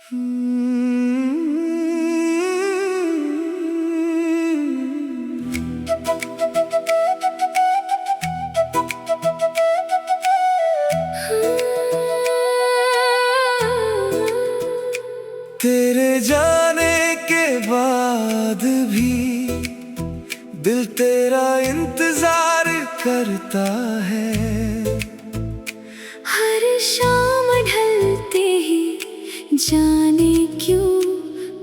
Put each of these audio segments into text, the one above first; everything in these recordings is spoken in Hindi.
तेरे जाने के बाद भी दिल तेरा इंतजार करता है। हर शाम ढलते ही जाने क्यों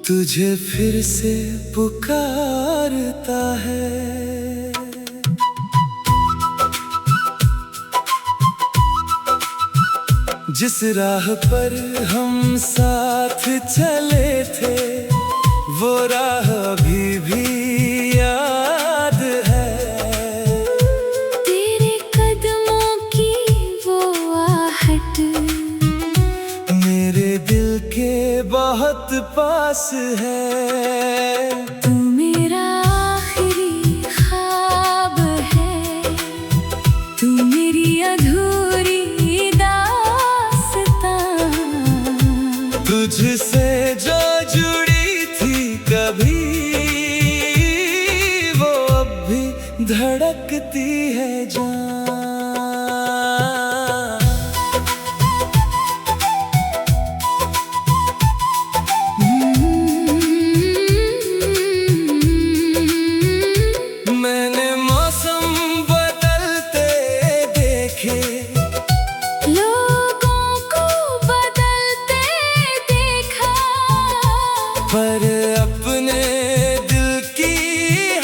तुझे फिर से पुकारता है। जिस राह पर हम साथ चले थे वो राह अभी भी याद है। तेरे कदमों की वो आहट मेरे दिल के बहुत पास है। तू मेरा आखिरी ख्वाब है, तू मेरी अधूरी तुझसे जो जुड़ी थी कभी वो अब भी धड़कती है जान। मैंने मौसम बदलते देखे, पर अपने दिल की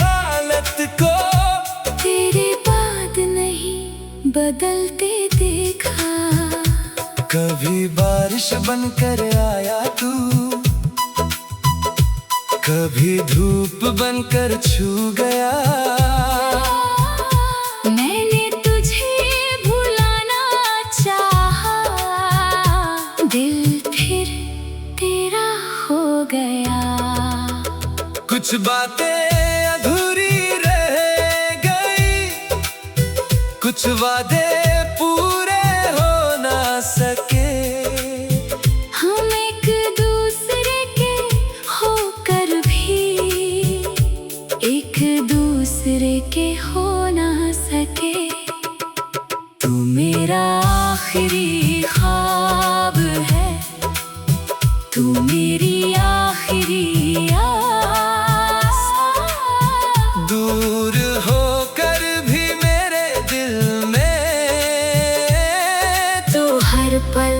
हालत को तेरे बाद नहीं बदलते देखा। कभी बारिश बनकर आया तू, कभी धूप बनकर छू गया। मैंने तुझे भुलाना चाहा, दिल फिर तेरा हो गया। कुछ बातें अधूरी रह गई, कुछ वादे पूरे हो ना सके। हम एक दूसरे के होकर भी एक दूसरे के हो ना सके। तू मेरा आखिरी ख्वाब है, तू मेरी आखिरी आस। दूर होकर भी मेरे दिल में तू हर पल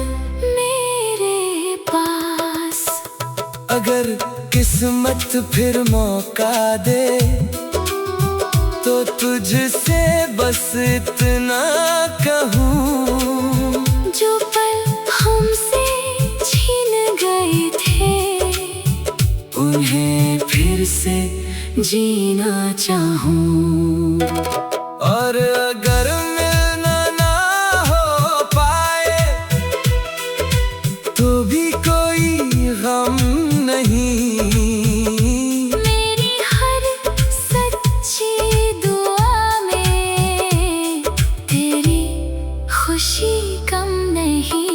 मेरे पास। अगर किस्मत फिर मौका दे तो तुझसे बस इतना कहूँ, जो पल हमसे छीन गए थे उन्हें फिर से जीना चाहूं। और अगर मिलना ना हो पाए तो भी कोई गम नहीं। मेरी हर सच्ची दुआ में तेरी खुशी कम नहीं।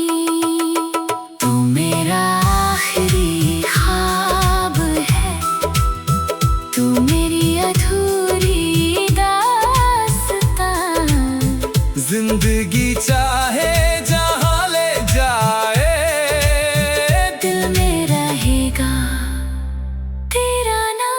तू मेरा आखिरी ख्वाब है, तू मेरी अधूरी दास्तां। जिंदगी चाहे जहाँ ले जाए दिल में रहेगा तेरा नाम।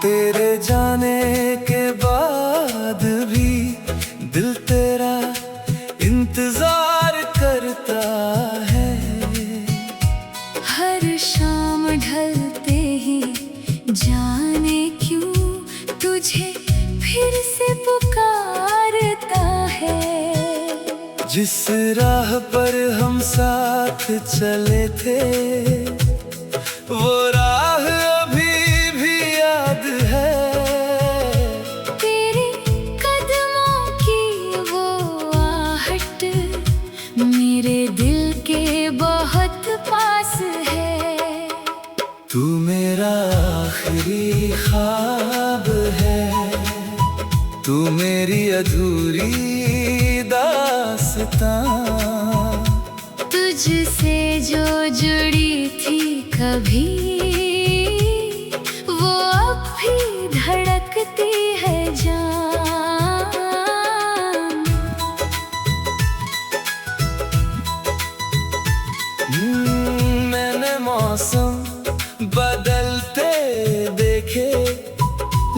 तेरे जाने के बाद भी दिल तेरा इंतजार करता है। हर शाम ढलते ही जाने क्यों तुझे फिर से पुकारता है। जिस राह पर हम साथ चले थे वो राह अभी भी याद है। तेरे कदमों की वो आहट मेरे दिल के बहुत पास है। तू मेरा आखिरी ख्वाब है, तू मेरी अधूरी दास्तां। तुझसे जो जुड़ी थी कभी वो अब भी धड़कती है जान। मैंने मौसम बदलते देखे,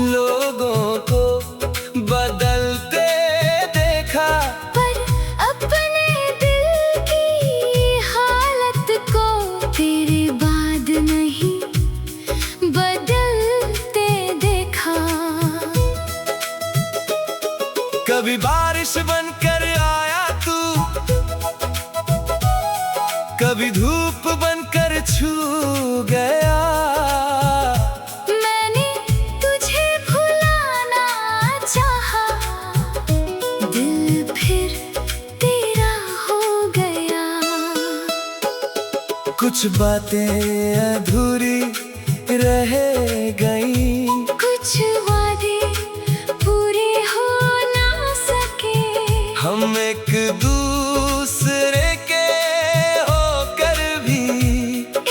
लोगों को बदलते देखा, पर अपने दिल की हालत को तेरे बाद नहीं बदलते देखा। कभी बारिश बनकर आया तू, कभी धूप बनकर छू गया। मैंने तुझे भुलाना चाहा, दिल फिर तेरा हो गया। कुछ बातें अधूरी रह गई, कुछ वादे पूरे हो ना सके। हम एक दूसरे के होकर भी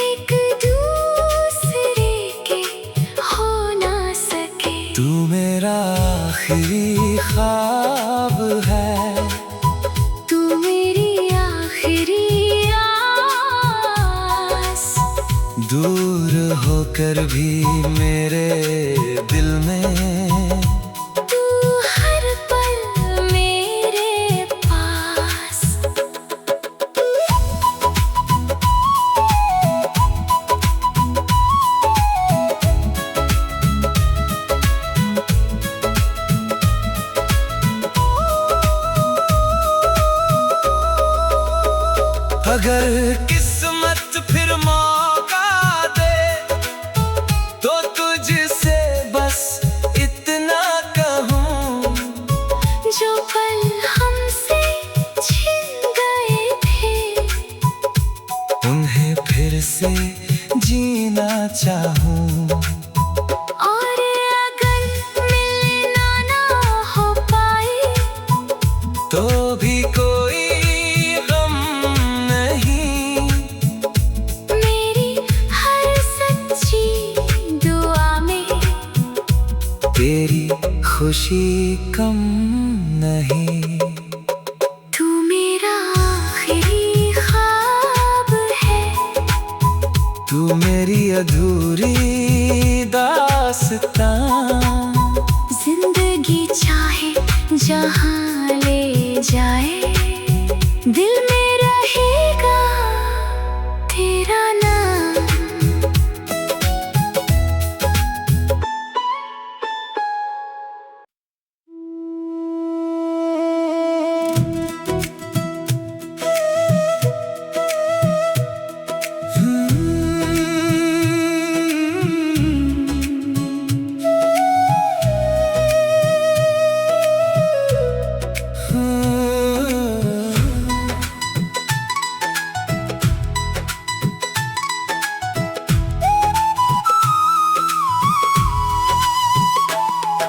एक दूसरे के हो ना सके। तू मेरा आखिरी ख्वाब है, तू मेरी आखिरी आस। दूर होकर भी मेरे दिल में तू हर पल मेरे पास। अगर किस्मत फिर मौका दे तो तुझसे बस इतना कहूँ, जो पल हमसे छिन गए थे उन्हें फिर से जीना चाहूँ। और अगर मिलना ना हो पाए तो भी कोई गम नहीं, मेरी हर सच्ची दुआ में तेरी खुशी कम नहीं। तू मेरा आखिरी ख्वाब है, तू मेरी अधूरी दास्तां। जिंदगी चाहे जहाँ ले जाए दिल में रहेगा तेरा नाम।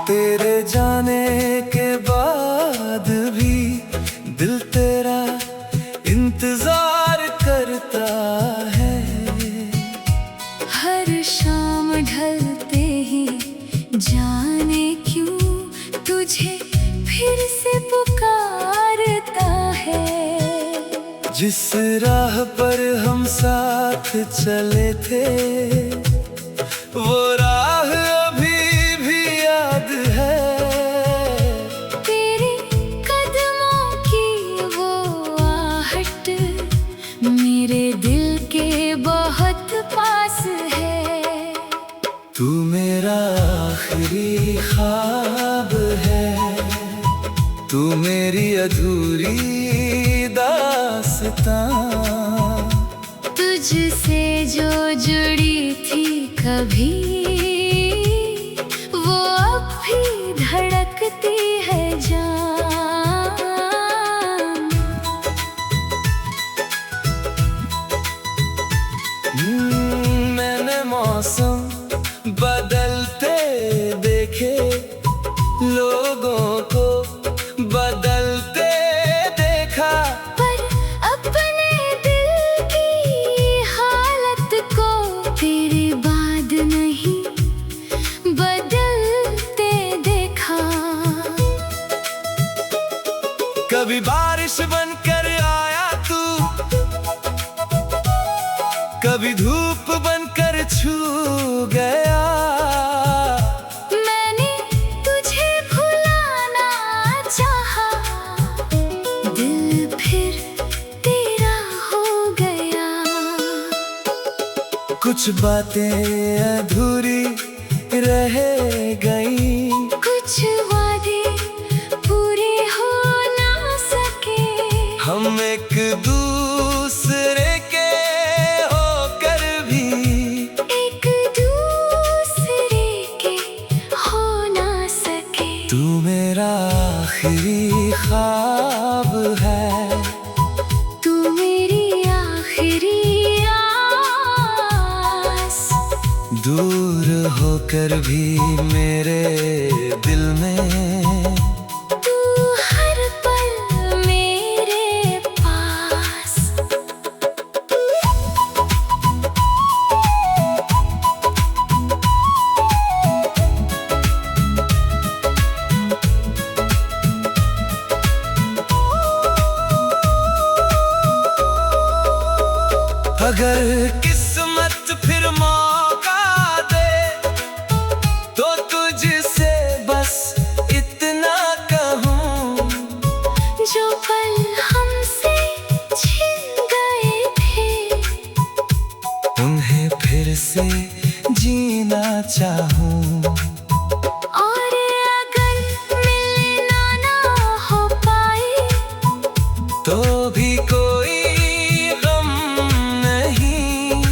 तेरे जाने के बाद भी दिल तेरा इंतजार करता है। हर शाम ढलते ही जाने क्यों तुझे फिर से पुकारता है। जिस राह पर हम साथ चले थे वो राह अभी भी याद है। तेरे कदमों की वो आहट मेरे दिल के बहुत पास है। तू मेरा आखिरी ख्वाब है, तू मेरी अधूरी दास्तां। तुझसे जो जुड़ी थी कभी, वो अब भी धड़कती है जान। मैंने मौसम बदलते देखे, लोगों को बदलते देखा, पर अपने दिल की हालत को तेरे बाद नहीं बदलते देखा। कभी बारिश बनकर आया तू, कभी धूप बनकर छू गया। मैंने तुझे भुलाना चाहा, दिल फिर तेरा हो गया। कुछ बातें अधूरी रह गई, कुछ वादे पूरे हो ना सके। हम एक दूसरे के होकर भी एक दूसरे के हो ना सके। तू मेरा आखिरी ख्वाब है, तू मेरी आखिरी आस। दूर होकर भी मेरे दिल में तू हर पल मेरे पास। अगर किस्मत फिर मौका दे, तो तुझसे बस इतना कहूँ, जो पल हमसे छिन गए थे, उन्हें फिर से जीना चाहूँ। और अगर मिलना ना हो पाए, तो भी कोई गम नहीं,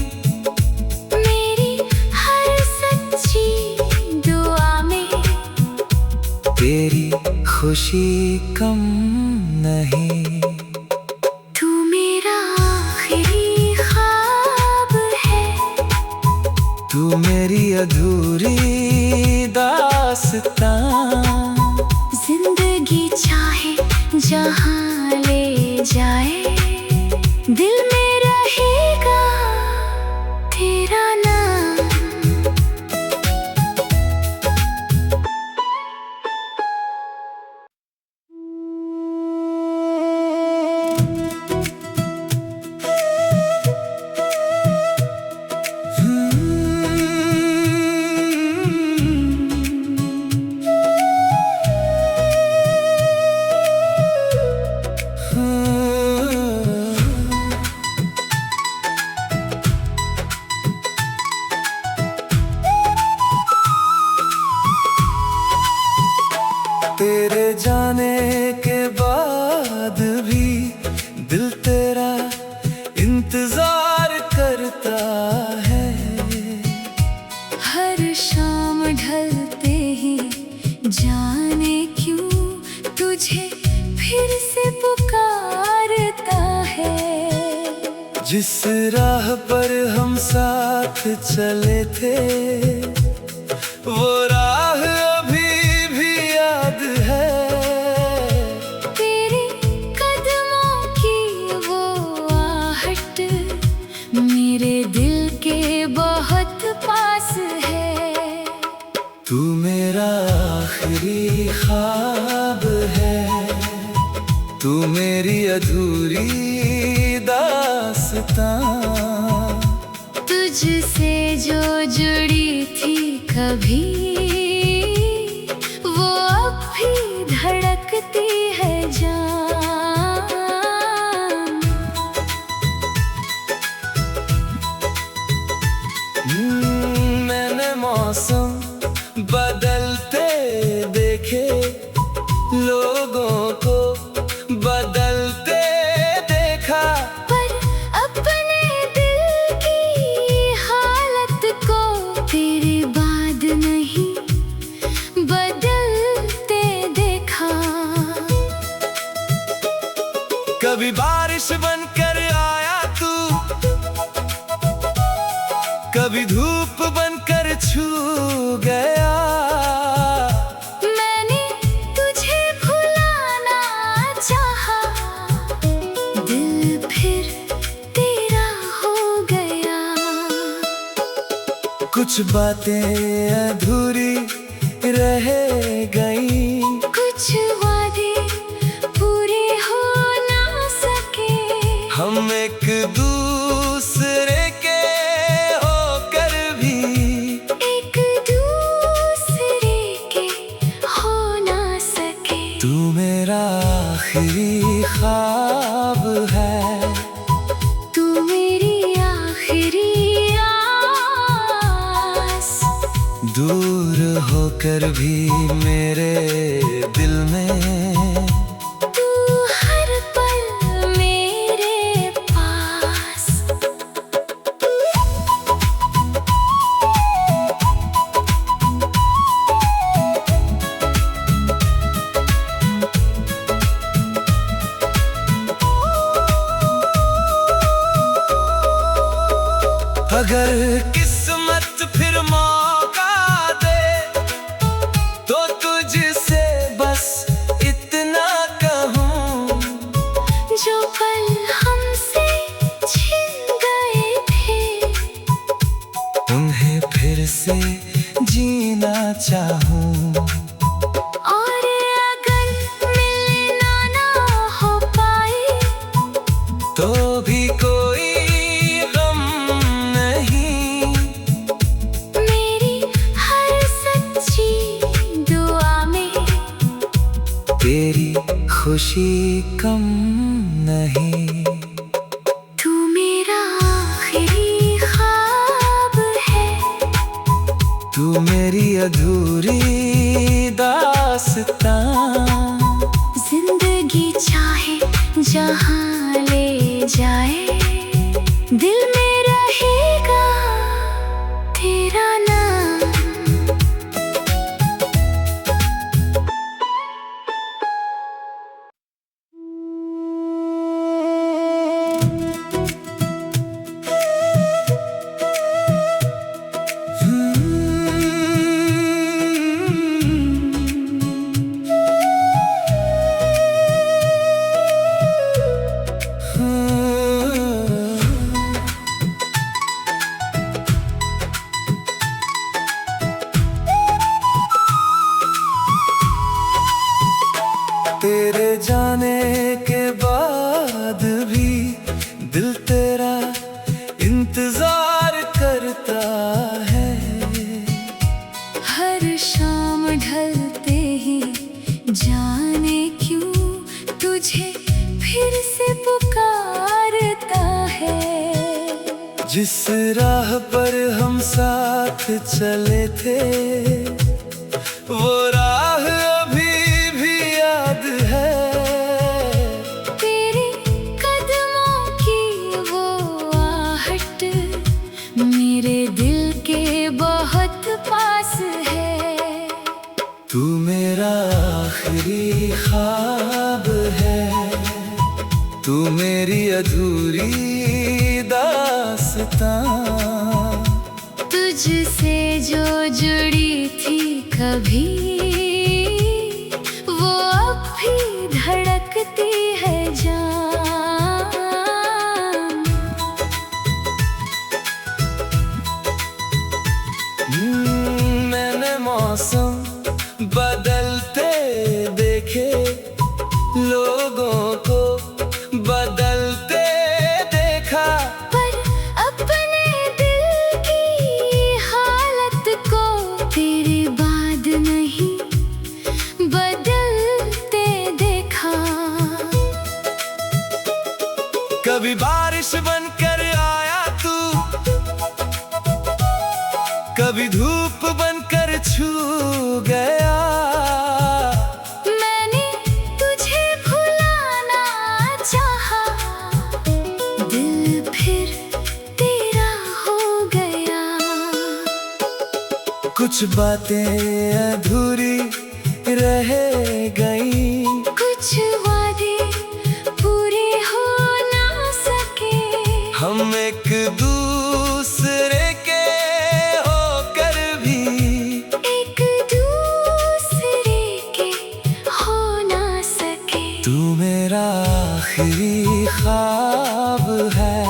मेरी हर सच्ची दुआ में तेरी खुशी कम नहीं। तू मेरा आखिरी ख्वाब है, तू मेरी अधूरी दास्तां। जिंदगी चाहे जहाँ ले जाए, दिल में रहेगा तेरा नाम। तेरे जाने के बाद भी दिल तेरा इंतजार करता है। हर शाम ढलते ही जाने क्यों तुझे फिर से पुकारता है। जिस राह पर हम साथ चले थे, वो राह अभी भी याद है। तेरे कदमों की वो आहट मेरे दिल के बहुत पास है। तू मेरा आखिरी ख्वाब है, तू मेरी अधूरी दास्तां। तुझसे जो जुड़ी थी कभी, वो अब भी धड़कती है जान। मैंने मौसम बदलते देखे, लोगों को बदलते देखा, पर अपने दिल की हालत को तेरे बाद नहीं बदलते देखा। कभी बारिश बनकर आया तू, कभी धूप बनकर छू गया। मैंने तुझे भुलाना चाहा, दिल फिर तेरा हो गया। कुछ बातें अधूरी रह गई, कुछ वादे पूरे हो ना सके। हम एक दूसरे के होकर भी एक दूसरे के हो ना सके। तू मेरा आखिरी ख्वाब है, तू मेरी आखिरी आस। दूर होकर भी मेरे दिल में तू हर पल मेरे पास। अगर किस्मत फिर मौका दे तो तुझसे बस इतना कहूँ, जो पल हमसे छिन गए थे उन्हें फिर से जीना चाहूँ। और अगर मिलना ना हो पाए तो भी कोई गम नहीं, मेरी हर सच्ची दुआ में तेरी खुशी कम नहीं। तू मेरा आखिरी ख्वाब है, तू मेरी अधूरी दास्तां। जिंदगी चाहे जहाँ ले जाए, दिल में रहेगा तेरा नाम। तेरे जाने के बाद भी दिल तेरा इंतजार करता है। हर शाम ढलते ही जाने क्यों तुझे फिर से पुकारता है। जिस राह पर हम साथ चले थे वो राह अभी भी याद है। तेरे कदमों की वो आहट मेरे दिल के बहुत पास है। तू मेरा आखिरी ख्वाब है, तू मेरी अधूरी दास्तां। तुझसे जो जुड़ी थी कभी वो अब भी धड़कती है जान। मैंने मौसम बदलते देखे, लोगों को बदलते देखा, पर अपने दिल की हालत को तेरे बाद नहीं कुछ बातें अधूरी रह गई, कुछ वादे पूरे हो ना सके। हम एक दूसरे के होकर भी एक दूसरे के हो ना सके। तू मेरा आखिरी ख्वाब है,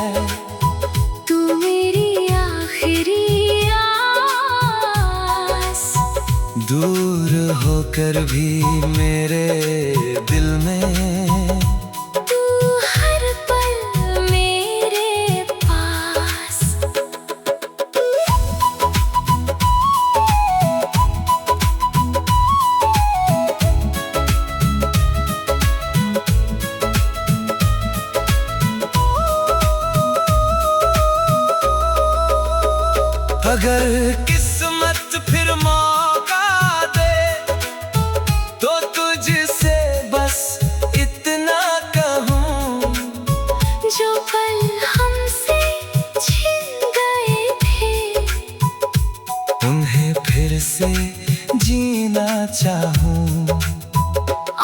तू मेरी आखिरी दूर होकर भी मेरे दिल में तू हर पल मेरे पास। अगर किस्मत फिर मौका तो तुझसे बस इतना कहूँ, जो पल हमसे छिन गए थे उन्हें फिर से जीना चाहूँ।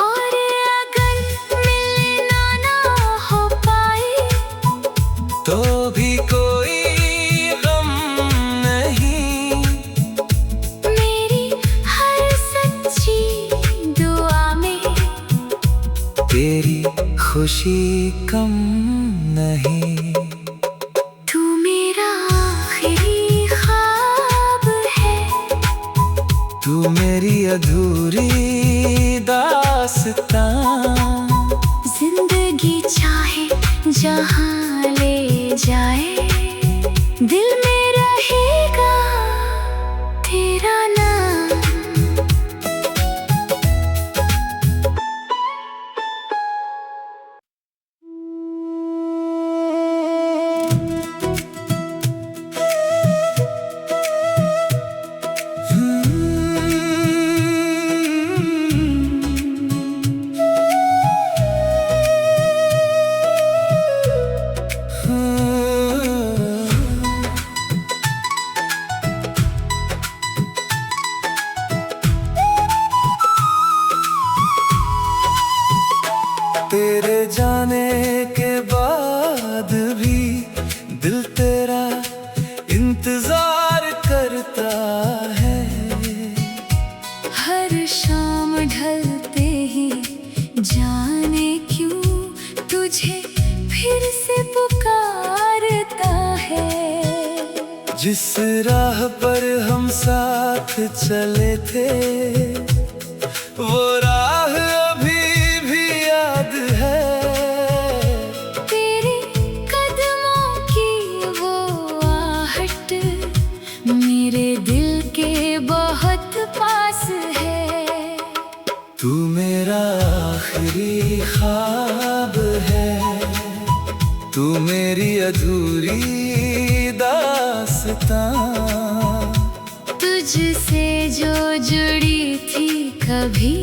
और अगर मिलना ना हो पाए तो भी कोई गम नहीं, मेरी हर सच्ची दुआ में तेरी खुशी कम नहीं। तू मेरा आखिरी ख्वाब है, तू मेरी अधूरी दास्तां। जिंदगी चाहे जहाँ ले जाए, दिल में रहेगा तेरा नाम। तेरे जाने के बाद भी दिल तेरा इंतजार करता है। हर शाम ढलते ही जाने क्यों तुझे फिर से पुकारता है। जिस राह पर हम साथ चले थे वो राह अभी भी याद है। तेरे कदमों की वो आहट मेरे दिल के बहुत पास है। तू मेरा आखिरी ख्वाब है, तू मेरी अधूरी दास्तां। तुझसे जो जुड़ी थी कभी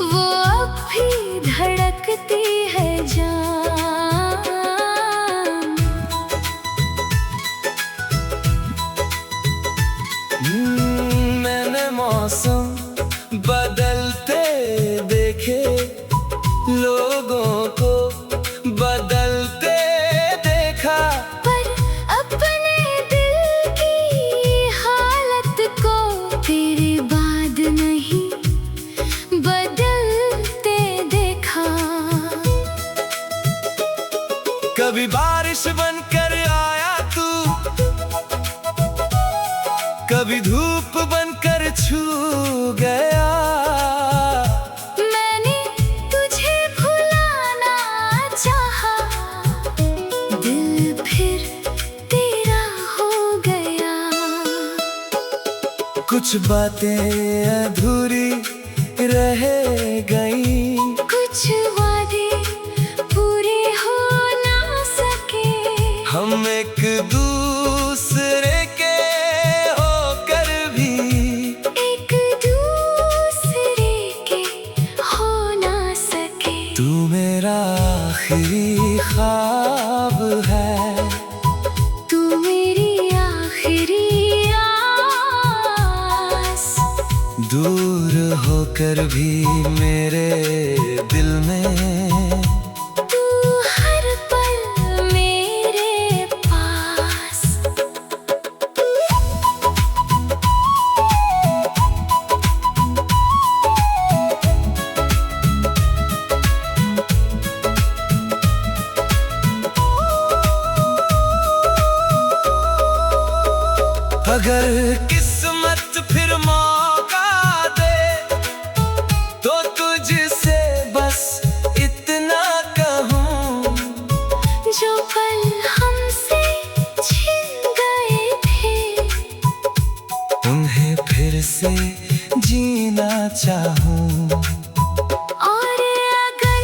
वो अब भी धड़कती है जान। मैंने मौसम बदलते देखे, लोगों को बदलते देखा, पर अपने दिल की हालत को तेरे बाद नहीं बदलते देखा। कभी बारिश बनकर आया तू, कभी धूप बनकर छू गया। मैंने तुझे भुलाना चाहा, दिल फिर तेरा हो गया। कुछ बातें अधूरी रह गई, कुछ वादे पूरे हो ना सके। हम एक दूसरे के होकर भी एक दूसरे के हो ना सके। तू मेरा आखिरी ख्वाब है, तू मेरी आखिरी आस। दूर होकर भी मेरे दिल में तू हर पल मेरे पास। अगर किस्मत फिर मौका दे तो तुझसे बस इतना कहूँ, जो पल हमसे छिन गए थे उन्हें फिर से जीना चाहूँ। और अगर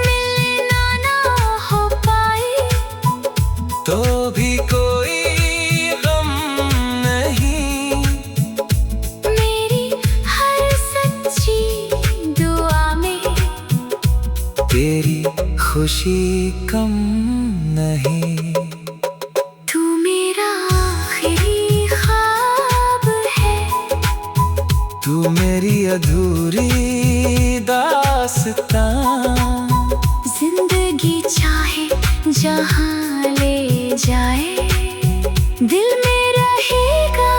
मिलना ना हो पाए तो भी कोई गम नहीं, मेरी हर सच्ची दुआ में तेरी खुशी कम नहीं। तू मेरा आखिरी ख्वाब है, तू मेरी अधूरी दास्तां। जिंदगी चाहे जहाँ ले जाए, दिल में रहेगा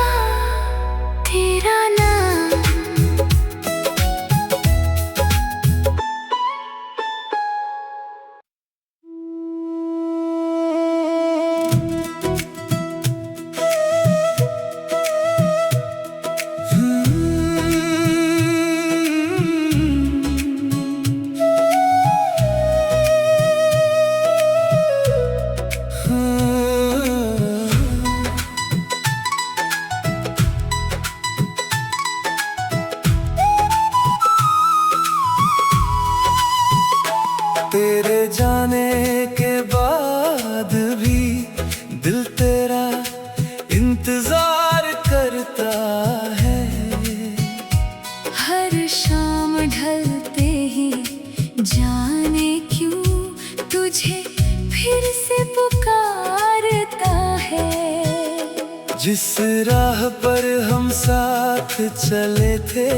तेरा नाम। तेरे जाने के बाद भी दिल तेरा इंतजार करता है। हर शाम ढलते ही जाने क्यों तुझे फिर से पुकारता है। जिस राह पर हम साथ चले थे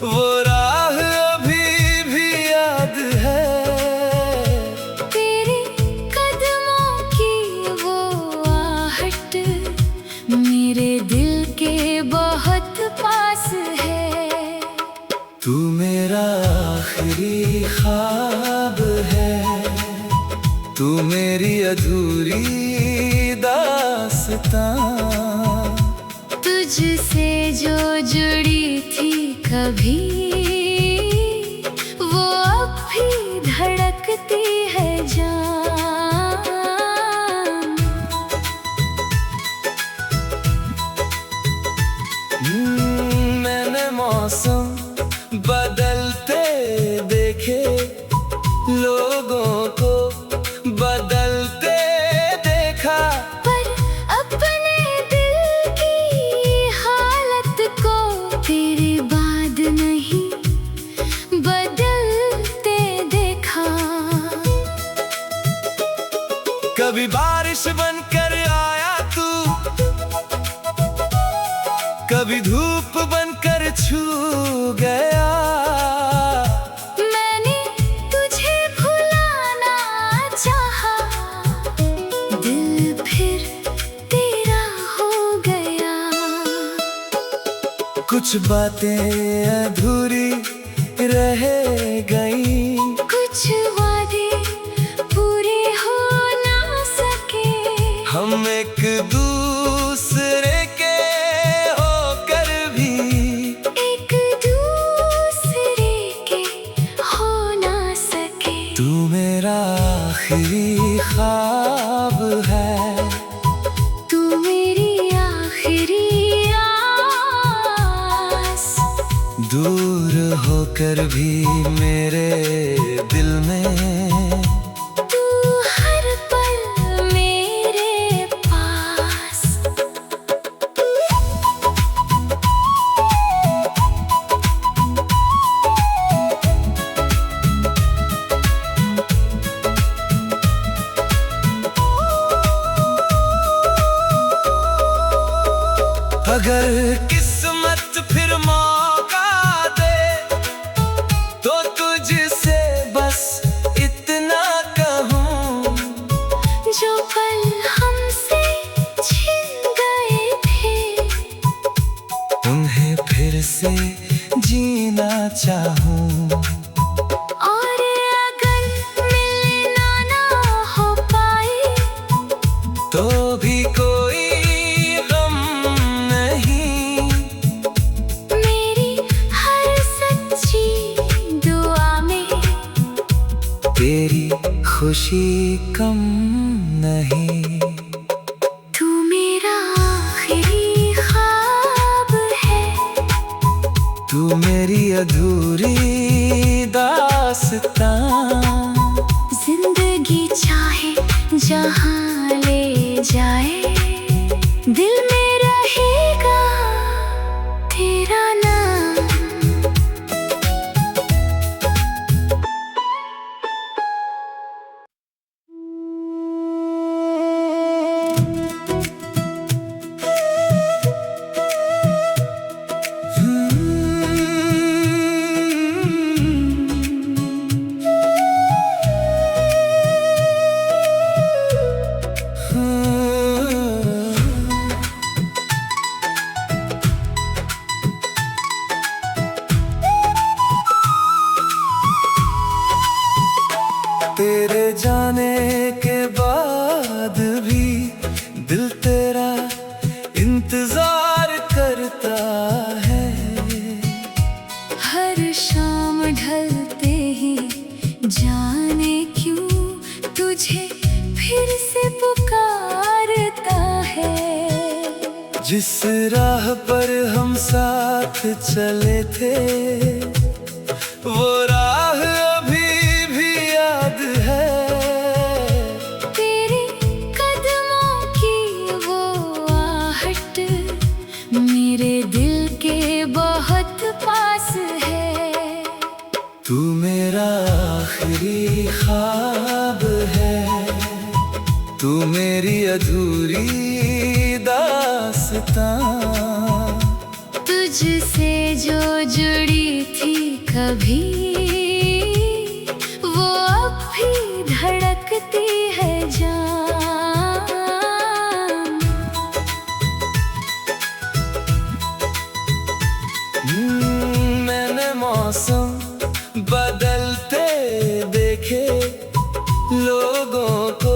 वो राह अभी भी याद है। तेरे कदमों की वो आहट मेरे दिल के बहुत पास है। तू मेरा आखिरी ख्वाब है, तू मेरी अधूरी दास्तां। तुझसे जो जुड़ी थी कभी वो अब भी धड़कती है जान। मैंने मौसम बदलते देखे, लोगों को बदलते देखा, पर अपने दिल की हालत को तेरे बाद नहीं बदलते देखा। कभी बारिश बनकर आया तू, कभी धूप बनकर छू गया। मैंने तुझे भुलाना चाहा, दिल फिर तेरा हो गया। कुछ बातें अधूरी रह गई, कुछ वादे पूरे हो ना सके। हम एक दूसरे के होकर भी एक दूसरे के हो ना सके। तू मेरा आखिरी ख्वाब है, तू मेरी आखिरी आस। दूर होकर भी मेरे दिल में तू हर पल मेरे पास। अगर किस्मत फिर मौका जीना चाहूं। और अगर मिलना ना हो पाए तो भी कोई गम नहीं, मेरी हर सच्ची दुआ में तेरी खुशी कम नहीं। तू मेरा आखिरी ख्वाब है, तू मेरी अधूरी दास्तां। जिंदगी चाहे जहां ले जाए, दिल में रहेगा तेरा नाम। तेरे जाने के बाद भी दिल तेरा इंतजार करता है। हर शाम ढलते ही जाने क्यों तुझे फिर से पुकारता है। जिस राह पर हम साथ चले थे, वो राह अभी भी याद है। तेरे कदमों की वो आहट मेरे दिल के बहुत पास है। तू मेरा आखिरी ख्वाब है, तू मेरी अधूरी दास्तां। तुझसे जो जुड़ी थी कभी, वो अब भी धड़कती है जान। मैंने मौसम बदलते देखे, लोगों को